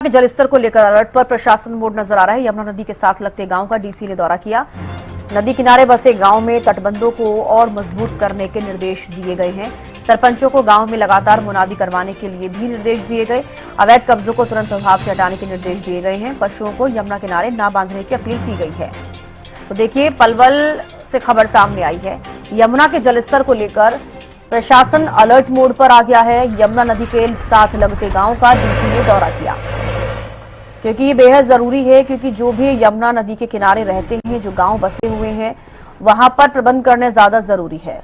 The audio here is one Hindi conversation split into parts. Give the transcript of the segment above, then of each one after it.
के जलस्तर को लेकर अलर्ट पर प्रशासन मोड नजर आ रहा है। यमुना नदी के साथ लगते गांव का डीसी ने दौरा किया। नदी किनारे बसे गांव में तटबंधों को और मजबूत करने के निर्देश दिए गए हैं। सरपंचों को गांव में लगातार मुनादी करवाने के लिए भी निर्देश दिए गए। अवैध कब्जों को तुरंत प्रभाव से हटाने के निर्देश दिए गए हैं। पशुओं को यमुना किनारे न बांधने की अपील की गई है। तो देखिए, पलवल से खबर सामने आई है। यमुना के जलस्तर को लेकर प्रशासन अलर्ट मोड पर आ गया है। यमुना नदी के साथ लगते गांव का डीसी ने दौरा किया, क्योंकि ये बेहद जरूरी है, क्योंकि जो भी यमुना नदी के किनारे रहते हैं, जो गांव बसे हुए हैं, वहां पर प्रबंध करने ज्यादा जरूरी है।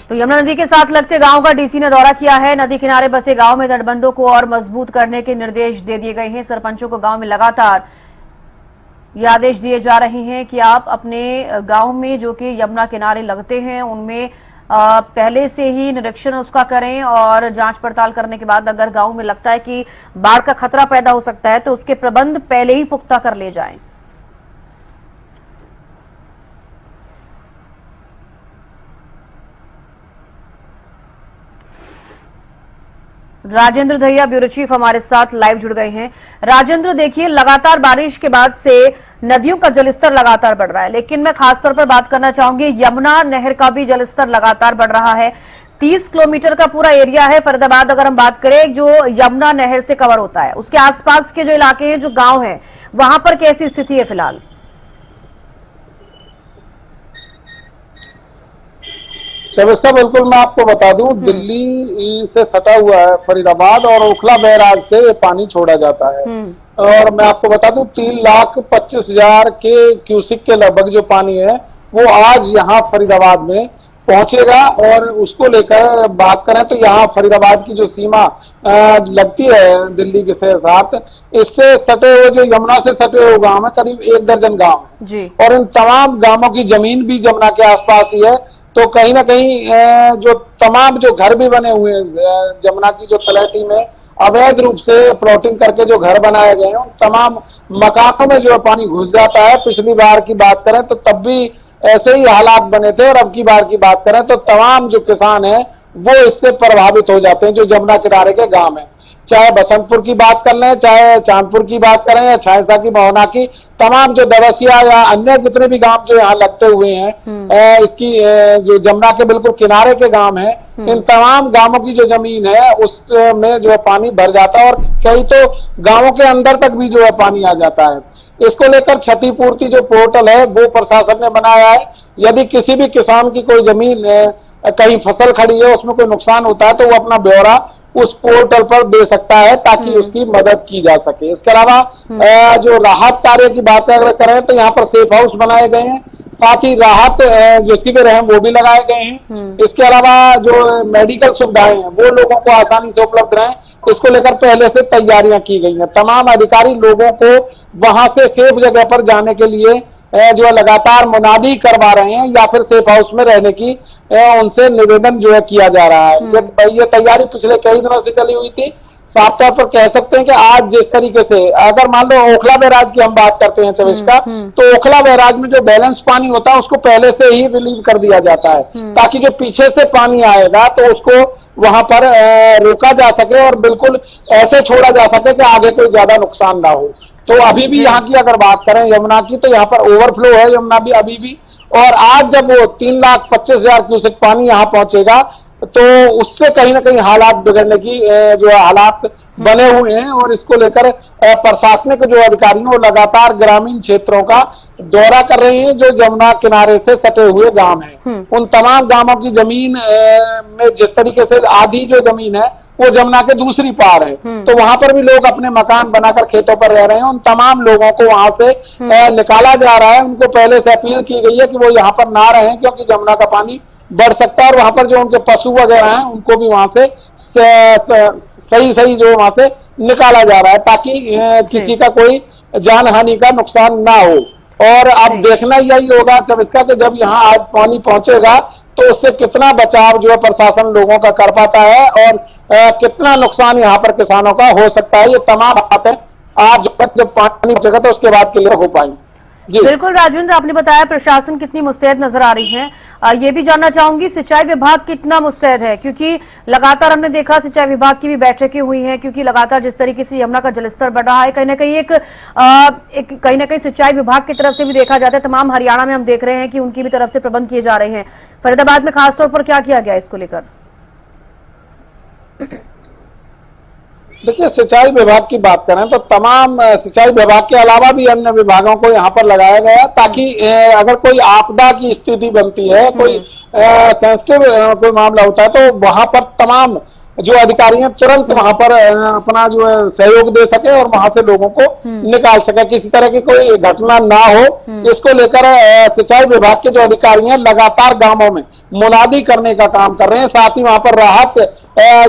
तो यमुना नदी के साथ लगते गांव का डीसी ने दौरा किया है। नदी किनारे बसे गांव में तटबंधों को और मजबूत करने के निर्देश दे दिए गए हैं। सरपंचों को गांव में लगातार ये आदेश दिए जा रहे हैं कि आप अपने गांव में जो कि यमुना किनारे लगते हैं, उनमें पहले से ही निरीक्षण उसका करें और जांच पड़ताल करने के बाद अगर गांव में लगता है कि बाढ़ का खतरा पैदा हो सकता है तो उसके प्रबंध पहले ही पुख्ता कर ले जाएं। राजेंद्र दहिया ब्यूरो चीफ हमारे साथ लाइव जुड़ गए हैं। राजेंद्र, देखिए, लगातार बारिश के बाद से नदियों का जलस्तर लगातार बढ़ रहा है, लेकिन मैं खासतौर पर बात करना चाहूंगी यमुना नहर का भी जलस्तर लगातार बढ़ रहा है। 30 किलोमीटर का पूरा एरिया है फरीदाबाद, अगर हम बात करें, जो यमुना नहर से कवर होता है। उसके आसपास के जो इलाके हैं, जो गांव हैं, वहां पर कैसी स्थिति है फिलहाल? इसका बिल्कुल मैं आपको बता दूं, दिल्ली से सटा हुआ है फरीदाबाद और ओखला बैराज से ये पानी छोड़ा जाता है। और मैं आपको बता दूं 3,25,000 के क्यूसिक के लगभग जो पानी है वो आज यहाँ फरीदाबाद में पहुंचेगा। और उसको लेकर बात करें तो यहाँ फरीदाबाद की जो सीमा लगती है दिल्ली के साथ, इससे सटे हुए जो यमुना से सटे हुए गांव है, करीब 1 दर्जन गांव है और इन तमाम गांवों की जमीन भी यमुना के आसपास ही है। तो कहीं ना कहीं जो तमाम जो घर भी बने हुए हैं यमुना की जो तलहटी में अवैध रूप से प्लॉटिंग करके जो घर बनाए गए हैं, तमाम मकानों में जो पानी घुस जाता है। पिछली बार की बात करें तो तब भी ऐसे ही हालात बने थे और अब की बार की बात करें तो तमाम जो किसान हैं वो इससे प्रभावित हो जाते हैं, जो यमुना किनारे के गांव हैं। चाहे बसंतपुर की बात कर लें, चाहे चांदपुर की बात करें, या छायसा की, मोहना की, तमाम जो दवसिया या अन्य जितने भी गांव जो यहाँ लगते हुए हैं, इसकी जो यमुना के बिल्कुल किनारे के गांव हैं, इन तमाम गांवों की जो जमीन है उसमें जो है पानी भर जाता है और कई तो गांवों के अंदर तक भी जो है पानी आ जाता है। इसको लेकर क्षतिपूर्ति जो पोर्टल है वो प्रशासन ने बनाया है। यदि किसी भी किसान की कोई जमीन कहीं फसल खड़ी है, उसमें कोई नुकसान होता है तो वो अपना ब्यौरा उस पोर्टल पर दे सकता है ताकि उसकी मदद की जा सके। इसके अलावा जो राहत कार्य की बात अगर करें तो यहाँ पर सेफ हाउस बनाए गए हैं, साथ ही राहत जो शिविर हैं वो भी लगाए गए हैं। इसके अलावा जो मेडिकल सुविधाएं हैं वो लोगों को आसानी से उपलब्ध रहें, इसको लेकर पहले से तैयारियां की गई हैं। तमाम अधिकारी लोगों को वहां से सेफ जगह पर जाने के लिए जो लगातार मुनादी करवा रहे हैं या फिर सेफ हाउस में रहने की उनसे निवेदन जो है किया जा रहा है। ये तैयारी पिछले कई दिनों से चली हुई थी। साफ तौर पर कह सकते हैं कि आज जिस तरीके से अगर मान लो ओखला बैराज की हम बात करते हैं चविश का, तो ओखला बैराज में जो बैलेंस पानी होता है उसको पहले से ही रिलीव कर दिया जाता है ताकि जो पीछे से पानी आएगा तो उसको वहां पर रोका जा सके और बिल्कुल ऐसे छोड़ा जा सके कि आगे कोई ज्यादा नुकसान ना हो। तो अभी भी यहाँ की अगर बात करें यमुना की, तो यहाँ पर ओवरफ्लो है यमुना भी अभी भी। और आज जब वो 3,25,000 क्यूसेक पानी यहाँ पहुंचेगा तो उससे कहीं ना कहीं हालात बिगड़ने की जो हालात बने हुए हैं। और इसको लेकर प्रशासनिक जो अधिकारी हैं वो लगातार ग्रामीण क्षेत्रों का दौरा कर रहे हैं जो यमुना किनारे से सटे हुए गांव हैं। उन तमाम गांवों की जमीन में जिस तरीके से आधी जो जमीन है वो यमुना के दूसरी पार है, तो वहां पर भी लोग अपने मकान बनाकर खेतों पर रह रहे हैं। उन तमाम लोगों को वहां से निकाला जा रहा है। उनको पहले से अपील की गई है कि वो यहाँ पर ना रहें क्योंकि यमुना का पानी बढ़ सकता है और वहां पर जो उनके पशु वगैरह हैं उनको भी वहां से सही जो वहां से निकाला जा रहा है ताकि किसी का कोई जान हानि का नुकसान ना हो। और अब देखना यही होगा जब इसका कि जब यहाँ आज पानी पहुंचेगा तो उससे कितना बचाव जो है प्रशासन लोगों का कर पाता है और कितना नुकसान यहाँ पर किसानों का हो सकता है, ये तमाम बातें आज जब पानी बचेगा तो उसके बाद क्लियर हो पाएंगी। जी बिल्कुल राजेंद्र, आपने बताया प्रशासन कितनी मुस्तैद नजर आ रही है। ये भी जानना चाहूंगी सिंचाई विभाग कितना मुस्तैद है, क्योंकि लगातार हमने देखा सिंचाई विभाग की भी बैठकें हुई हैं, क्योंकि लगातार जिस तरीके से यमुना का जलस्तर बढ़ रहा है, कहीं ना कहीं कहीं ना कहीं सिंचाई विभाग की तरफ से भी देखा जाता है। तमाम हरियाणा में हम देख रहे हैं कि उनकी भी तरफ से प्रबंध किए जा रहे हैं। फरीदाबाद में खासतौर पर क्या किया गया इसको लेकर? देखिए, सिंचाई विभाग की बात करें तो तमाम सिंचाई विभाग के अलावा भी अन्य विभागों को यहाँ पर लगाया गया है, ताकि अगर कोई आपदा की स्थिति बनती है, कोई सेंसिटिव कोई मामला होता है, तो वहां पर तमाम जो अधिकारी हैं तुरंत वहां पर अपना जो है सहयोग दे सके और वहां से लोगों को निकाल सके, किसी तरह की कोई घटना ना हो। इसको लेकर सिंचाई विभाग के जो अधिकारी हैं लगातार गांवों में मुनादी करने का काम कर रहे हैं, साथ ही वहां पर राहत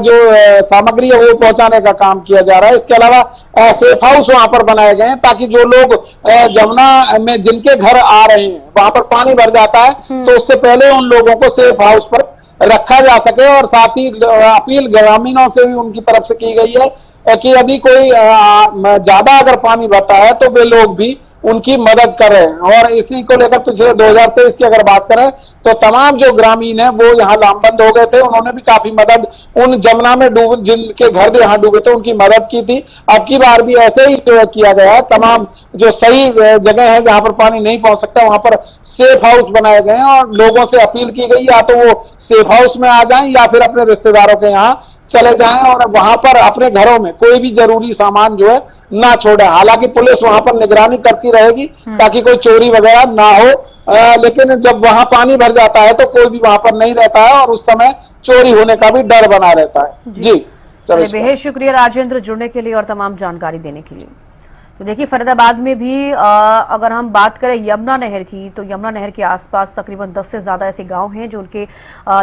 जो सामग्री है वो पहुंचाने का काम किया जा रहा है। इसके अलावा सेफ हाउस वहां पर बनाए गए हैं, ताकि जो लोग जमुना में जिनके घर आ रहे हैं वहां पर पानी भर जाता है तो उससे पहले उन लोगों को सेफ हाउस पर रखा जा सके। और साथ ही अपील ग्रामीणों से भी उनकी तरफ से की गई है कि यदि कोई ज्यादा अगर पानी भरता है तो वे लोग भी उनकी मदद करें। और इसी को लेकर पिछले 2023 की अगर बात करें तो तमाम जो ग्रामीण हैं वो यहाँ लामबंद हो गए थे, उन्होंने भी काफी मदद उन जमुना में डूब जिनके घर भी यहाँ डूबे थे उनकी मदद की थी। अब की बार भी ऐसे ही किया गया है, तमाम जो सही जगह है जहां पर पानी नहीं पहुंच सकता वहां पर सेफ हाउस बनाए गए हैं और लोगों से अपील की गई या तो वो सेफ हाउस में आ जाएं या फिर अपने रिश्तेदारों के यहाँ चले जाएं और वहां पर अपने घरों में कोई भी जरूरी सामान जो है ना छोड़े। हालांकि पुलिस वहां पर निगरानी करती रहेगी ताकि कोई चोरी वगैरह ना हो, लेकिन जब वहां पानी भर जाता है तो कोई भी वहां पर नहीं रहता है और उस समय चोरी होने का भी डर बना रहता है। जी चलिए, बेहद शुक्रिया राजेंद्र जुड़ने के लिए और तमाम जानकारी देने के लिए। तो देखिए फरीदाबाद में भी अगर हम बात करें यमुना नहर की, तो यमुना नहर के आसपास तकरीबन 10 से ज्यादा ऐसे गांव हैं जो उनके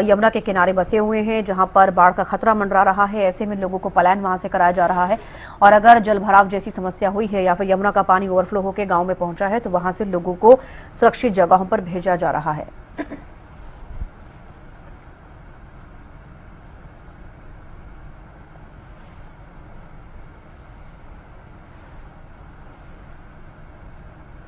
यमुना के किनारे बसे हुए हैं, जहां पर बाढ़ का खतरा मंडरा रहा है। ऐसे में लोगों को पलायन वहां से कराया जा रहा है और अगर जल भराव जैसी समस्या हुई है या फिर यमुना का पानी ओवरफ्लो होकर गाँव में पहुंचा है तो वहां से लोगों को सुरक्षित जगहों पर भेजा जा रहा है।